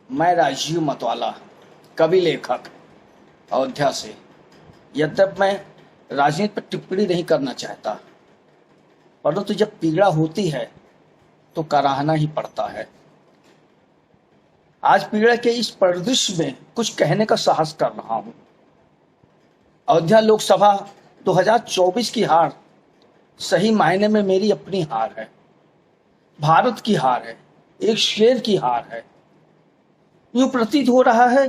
मैं राजीव मतवाला, कवि लेखक, अयोध्या से। यद्यपि मैं राजनीति पर टिप्पणी नहीं करना चाहता, परंतु जब पीड़ा होती है तो कराहना ही पड़ता है। आज पीड़ा के इस परिदृश्य में कुछ कहने का साहस कर रहा हूं। अयोध्या लोकसभा 2024 की हार सही मायने में मेरी अपनी हार है, भारत की हार है, एक शेर की हार है। यूं प्रतीत हो रहा है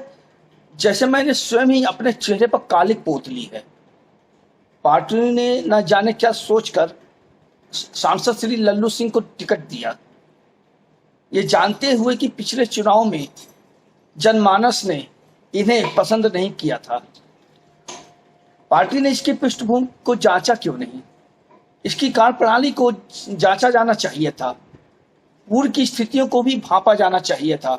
जैसे मैंने स्वयं ही अपने चेहरे पर कालिक पोत ली है। पार्टी ने न जाने क्या सोचकर सांसद श्री लल्लू सिंह को टिकट दिया, ये जानते हुए कि पिछले चुनाव में जनमानस ने इन्हें पसंद नहीं किया था। पार्टी ने इसकी पृष्ठभूमि को जांचा क्यों नहीं? इसकी कार्यप्रणाली को जांचा जाना चाहिए था, पूर्व की स्थितियों को भी भांपा जाना चाहिए था,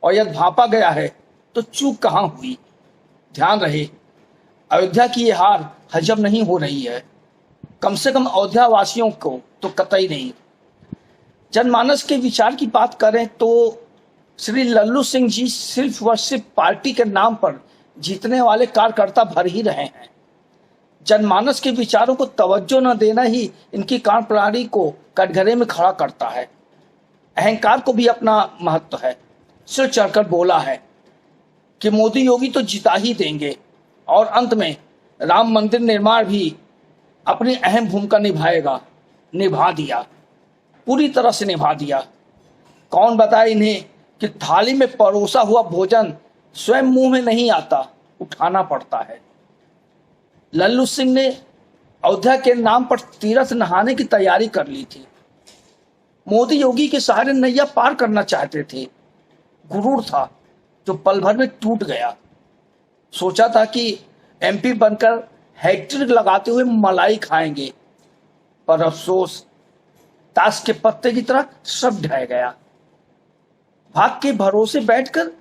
और यदि भांपा गया है तो चूक कहां हुई? ध्यान रहे, अयोध्या की यह हार हजम नहीं हो रही है, कम से कम अयोध्या वासियों को तो कतई नहीं। जनमानस के विचार की बात करें तो श्री लल्लू सिंह जी सिर्फ व सिर्फ पार्टी के नाम पर जीतने वाले कार्यकर्ता भर ही रहे हैं। जनमानस के विचारों को तवज्जो न देना ही इनकी कार्यप्रणाली को कटघरे में खड़ा करता है। अहंकार को भी अपना महत्व है। सिर चढ़कर बोला है कि मोदी योगी तो जिता ही देंगे, और अंत में राम मंदिर निर्माण भी अपनी अहम भूमिका निभाएगा। निभा दिया, पूरी तरह से निभा दिया। कौन बताए इन्हें कि थाली में परोसा हुआ भोजन स्वयं मुंह में नहीं आता, उठाना पड़ता है। लल्लू सिंह ने अयोध्या के नाम पर तीर्थ नहाने की तैयारी कर ली थी। मोदी योगी के सहारे नैया पार करना चाहते थे। गुरूर था जो पल भर में टूट गया। सोचा था कि एमपी बनकर हैट्रिक लगाते हुए मलाई खाएंगे, पर अफसोस ताश के पत्ते की तरह सब ढह गया। भाग के भरोसे बैठकर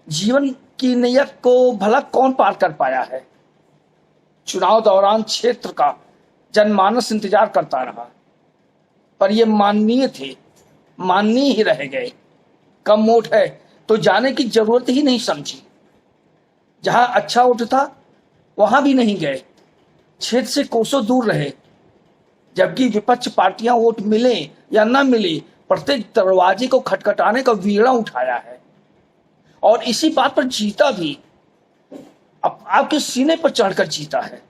जीवन की नैया को भला कौन पार कर पाया है? चुनाव दौरान क्षेत्र का जनमानस इंतजार करता रहा, पर ये माननीय थे, माननीय ही रह गए। कम वोट है तो जाने की जरूरत ही नहीं समझी। जहां अच्छा वोट था वहां भी नहीं गए, क्षेत्र से कोसों दूर रहे। जबकि विपक्ष पार्टियां वोट मिले या न मिले, प्रत्येक दरवाजे को खटखटाने का बीड़ा उठाया है, और इसी बात पर जीता भी। अब आपके सीने पर चढ़कर जीता है।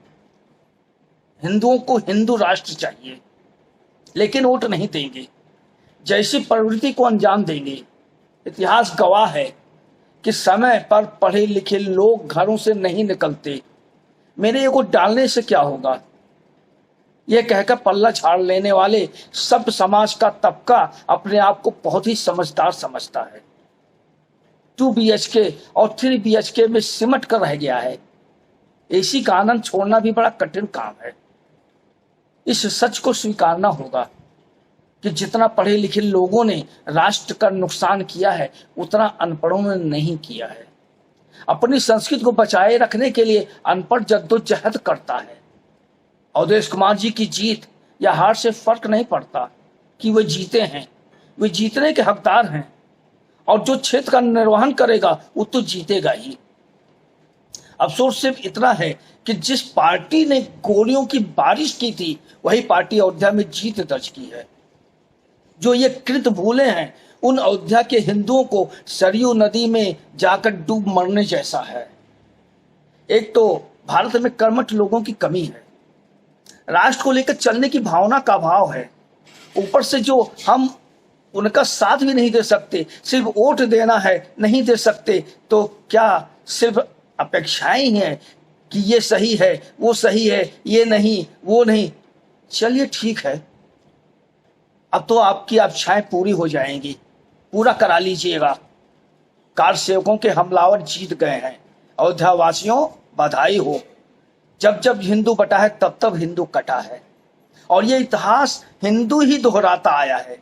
हिंदुओं को हिंदू राष्ट्र चाहिए, लेकिन वोट नहीं देंगे, जैसी प्रवृत्ति को अंजाम देंगे। इतिहास गवाह है कि समय पर पढ़े लिखे लोग घरों से नहीं निकलते। मेरे को डालने से क्या होगा, यह कहकर पल्ला झाड़ लेने वाले सब समाज का तबका अपने आप को बहुत ही समझदार समझता है। 2 BHK और 3 BHK में सिमट कर रह गया है। एसी का आनंद छोड़ना भी बड़ा कठिन काम है। इस सच को स्वीकारना होगा कि जितना पढ़े लिखे लोगों ने राष्ट्र का नुकसान किया है, उतना अनपढ़ों ने नहीं किया है। अपनी संस्कृति को बचाए रखने के लिए अनपढ़ जद्दोजहद करता है। अवधेश कुमार जी की जीत या हार से फर्क नहीं पड़ता कि वे जीते हैं, वे जीतने के हकदार हैं, और जो क्षेत्र का निर्वहन करेगा वो तो जीतेगा ही। अफसोस सिर्फ इतना है कि जिस पार्टी ने गोलियों की बारिश की थी, वही पार्टी अयोध्या में जीत दर्ज की है। जो ये कृत भूले हैं, उन अयोध्या के हिंदुओं को सरयू नदी में जाकर डूब मरने जैसा है। एक तो भारत में कर्मठ लोगों की कमी है, राष्ट्र को लेकर चलने की भावना का अभाव है। ऊपर से जो हम उनका साथ भी नहीं दे सकते, सिर्फ वोट देना है, नहीं दे सकते, तो क्या सिर्फ अपेक्षाएं ही हैं कि ये सही है, वो सही है, ये नहीं, वो नहीं। चलिए ठीक है, अब तो आपकी अपेक्षाएं पूरी हो जाएंगी, पूरा करा लीजिएगा। कार सेवकों के हमलावर जीत गए हैं। अयोध्या वासियों, बधाई हो। जब जब हिंदू बटा है, तब तब हिंदू कटा है, और ये इतिहास हिंदू ही दोहराता आया है,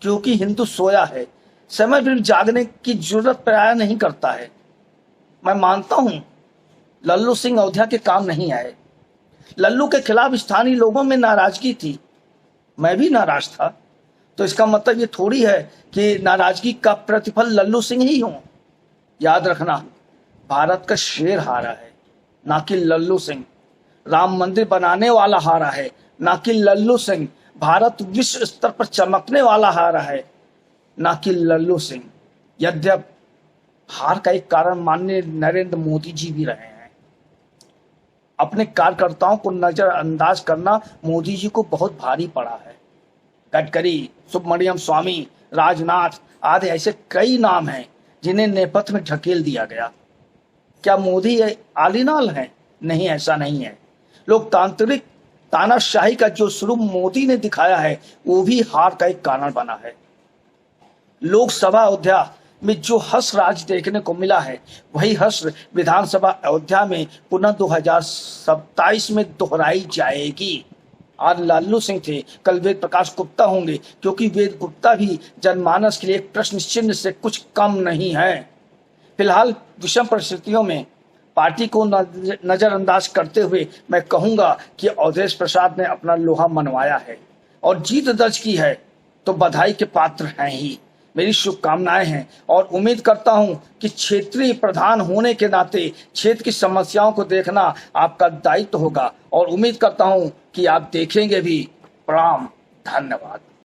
क्योंकि हिंदू सोया है। समय भी जागने की जरूरत प्राय नहीं करता है। मैं मानता हूं लल्लू सिंह अयोध्या के काम नहीं आए। लल्लू के खिलाफ स्थानीय लोगों में नाराजगी थी, मैं भी नाराज था, तो इसका मतलब ये थोड़ी है कि नाराजगी का प्रतिफल लल्लू सिंह ही हो। याद रखना, भारत का शेर हारा है, ना कि लल्लू सिंह। राम मंदिर बनाने वाला हारा है, ना कि लल्लू सिंह। भारत विश्व स्तर पर चमकने वाला हारा है, ना कि लल्लू सिंह। यद्यप हार का एक कारण माननीय नरेंद्र मोदी जी भी रहे हैं। अपने कार्यकर्ताओं को नजरअंदाज करना मोदी जी को बहुत भारी पड़ा है। गडकरी, सुब्रमण्यम स्वामी, राजनाथ आदि ऐसे कई नाम हैं जिन्हें नेपथ्य में ढकेल दिया गया। क्या मोदी आलीनाल है? नहीं, ऐसा नहीं है। लोकतांत्रिक तानाशाही का जो स्वरूप मोदी ने दिखाया है वो भी हार का एक कारण बना है। लोकसभा अयोध्या में जो हर्ष राज देखने को मिला है वही हर्ष विधानसभा अयोध्या में पुनः 2027 में दोहराई जाएगी। आज लालू सिंह थे, कल वेद प्रकाश गुप्ता होंगे, क्योंकि वेद गुप्ता भी जनमानस के लिए एक प्रश्न चिन्ह से कुछ कम नहीं है। फिलहाल विषम परिस्थितियों में पार्टी को नजरअंदाज करते हुए मैं कहूंगा कि अवधेश प्रसाद ने अपना लोहा मनवाया है और जीत दर्ज की है तो बधाई के पात्र हैं ही। मेरी शुभकामनाएं हैं और उम्मीद करता हूं कि क्षेत्रीय प्रधान होने के नाते क्षेत्र की समस्याओं को देखना आपका दायित्व होगा और उम्मीद करता हूं कि आप देखेंगे भी। प्रणाम, धन्यवाद।